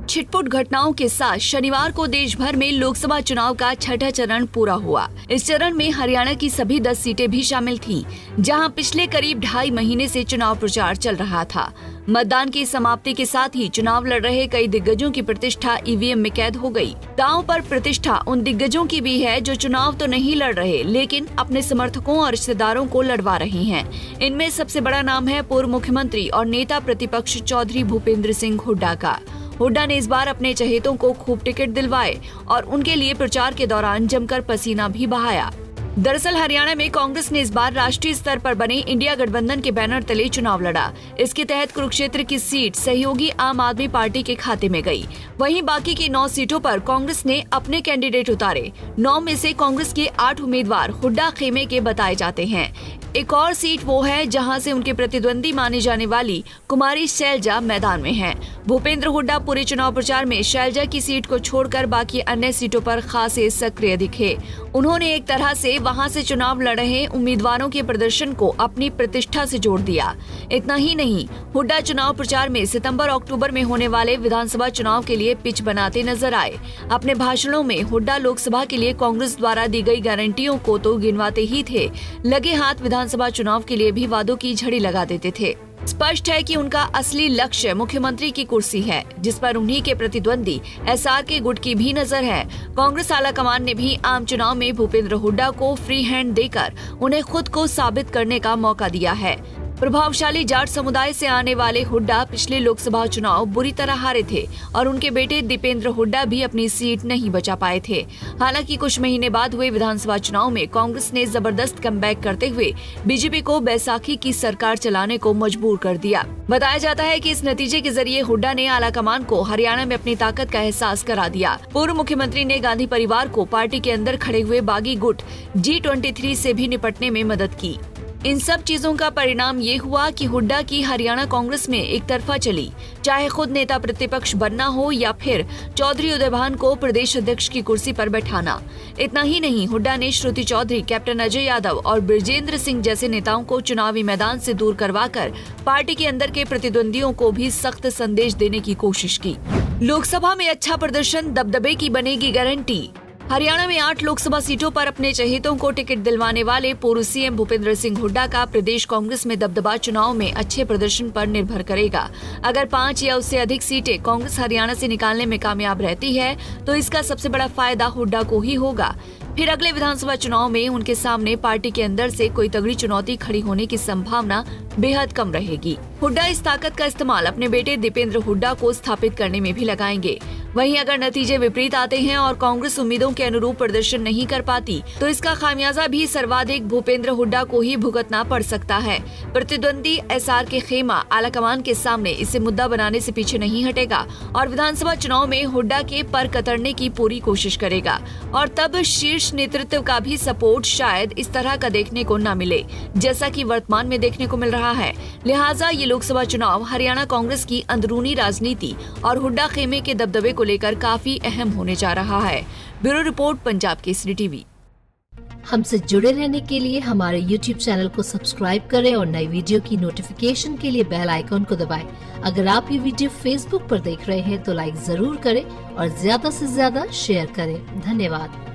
छिटपुट घटनाओं के साथ शनिवार को देश भर में लोकसभा चुनाव का छठा चरण पूरा हुआ। इस चरण में हरियाणा की सभी 10 सीटें भी शामिल थीं, जहां पिछले करीब 2.5 महीने से चुनाव प्रचार चल रहा था। मतदान की समाप्ति के साथ ही चुनाव लड़ रहे कई दिग्गजों की प्रतिष्ठा ईवीएम में कैद हो गई। दांव पर प्रतिष्ठा उन दिग्गजों की भी है जो चुनाव तो नहीं लड़ रहे, लेकिन अपने समर्थकों और रिश्तेदारों को लड़वा रहे हैं। इनमें सबसे बड़ा नाम है पूर्व मुख्यमंत्री और नेता प्रतिपक्ष चौधरी भूपेंद्र सिंह हुड्डा का। हुड्डा ने इस बार अपने चहेतों को खूब टिकट दिलवाए और उनके लिए प्रचार के दौरान जमकर पसीना भी बहाया। दरअसल हरियाणा में कांग्रेस ने इस बार राष्ट्रीय स्तर पर बने इंडिया गठबंधन के बैनर तले चुनाव लड़ा। इसके तहत कुरुक्षेत्र की सीट सहयोगी आम आदमी पार्टी के खाते में गई। वहीं बाकी की 9 सीटों पर कांग्रेस ने अपने कैंडिडेट उतारे। 9 में से कांग्रेस के 8 उम्मीदवार हुड्डा खेमे के बताए जाते हैं। एक और सीट वो है जहां से उनके प्रतिद्वंदी मानी जाने वाली कुमारी शैलजा मैदान में हैं। भूपेंद्र हुड्डा पूरे चुनाव प्रचार में शैलजा की सीट को छोड़कर बाकी अन्य सीटों पर खासे सक्रिय दिखे। उन्होंने एक तरह से वहां से चुनाव लड़ रहे उम्मीदवारों के प्रदर्शन को अपनी प्रतिष्ठा से जोड़ दिया। इतना ही नहीं, हुड्डा चुनाव प्रचार में सितंबर-अक्टूबर में होने वाले विधानसभा चुनाव के लिए पिच बनाते नजर आए। अपने भाषणों में हुड्डा लोकसभा के लिए कांग्रेस द्वारा दी गई गारंटियों को तो गिनवाते ही थे, लगे हाथ विधानसभा चुनाव के लिए भी वादों की झड़ी लगा देते थे। स्पष्ट है कि उनका असली लक्ष्य मुख्यमंत्री की कुर्सी है, जिस पर उन्हीं के प्रतिद्वंदी SRK गुट की भी नजर है। कांग्रेस आलाकमान ने भी आम चुनाव में भूपेंद्र हुड्डा को फ्री हैंड देकर उन्हें खुद को साबित करने का मौका दिया है। प्रभावशाली जाट समुदाय से आने वाले हुड्डा पिछले लोकसभा चुनाव बुरी तरह हारे थे और उनके बेटे दीपेंद्र हुड्डा भी अपनी सीट नहीं बचा पाए थे। हालांकि कुछ महीने बाद हुए विधानसभा चुनाव में कांग्रेस ने जबरदस्त कमबैक करते हुए बीजेपी को बैसाखी की सरकार चलाने को मजबूर कर दिया। बताया जाता है कि इस नतीजे के जरिए हुड्डा ने आलाकमान को हरियाणा में अपनी ताकत का एहसास करा दिया। पूर्व मुख्यमंत्री ने गांधी परिवार को पार्टी के अंदर खड़े हुए बागी गुट G23 से भी निपटने में मदद की। इन सब चीजों का परिणाम ये हुआ कि हुड्डा की हरियाणा कांग्रेस में एक तरफा चली, चाहे खुद नेता प्रतिपक्ष बनना हो या फिर चौधरी उदयभान को प्रदेश अध्यक्ष की कुर्सी पर बैठाना। इतना ही नहीं, हुड्डा ने श्रुति चौधरी, कैप्टन अजय यादव और बृजेंद्र सिंह जैसे नेताओं को चुनावी मैदान से दूर करवाकर पार्टी के अंदर के प्रतिद्वंदियों को भी सख्त संदेश देने की कोशिश की। लोकसभा में अच्छा प्रदर्शन दबदबे की बनेगी गारंटी। हरियाणा में 8 लोकसभा सीटों पर अपने चहेतों को टिकट दिलवाने वाले पूर्व सीएम भूपेंद्र सिंह हुड्डा का प्रदेश कांग्रेस में दबदबा चुनाव में अच्छे प्रदर्शन पर निर्भर करेगा। अगर 5 या उससे अधिक सीटें कांग्रेस हरियाणा से निकालने में कामयाब रहती है तो इसका सबसे बड़ा फायदा हुड्डा को ही होगा। फिर अगले विधानसभा चुनाव में उनके सामने पार्टी के अंदर से कोई तगड़ी चुनौती खड़ी होने की संभावना बेहद कम रहेगी। हुड्डा इस ताकत का इस्तेमाल अपने बेटे दीपेंद्र हुड्डा को स्थापित करने में भी लगाएंगे। वहीं अगर नतीजे विपरीत आते हैं और कांग्रेस उम्मीदों के अनुरूप प्रदर्शन नहीं कर पाती तो इसका खामियाजा भी सर्वाधिक भूपेंद्र हुड्डा को ही भुगतना पड़ सकता है। प्रतिद्वंदी SRK खेमा आलाकमान के सामने इसे मुद्दा बनाने से पीछे नहीं हटेगा और विधानसभा चुनाव में हुड्डा के पर कतरने की पूरी कोशिश करेगा और तब शीर्ष नेतृत्व का भी सपोर्ट शायद इस तरह का देखने को न मिले जैसा कि वर्तमान में देखने को मिल रहा है। लिहाजा ये लोकसभा चुनाव हरियाणा कांग्रेस की अंदरूनी राजनीति और हुड्डा खेमे के दबदबे को लेकर काफी अहम होने जा रहा है। Bureau report, Punjab Kesari TV. हमसे जुड़े रहने के लिए हमारे YouTube चैनल को सब्सक्राइब करें और नई वीडियो की नोटिफिकेशन के लिए बेल आइकॉन को दबाएं। अगर आप ये वीडियो Facebook पर देख रहे हैं तो लाइक जरूर करें और ज्यादा से ज्यादा शेयर करें। धन्यवाद।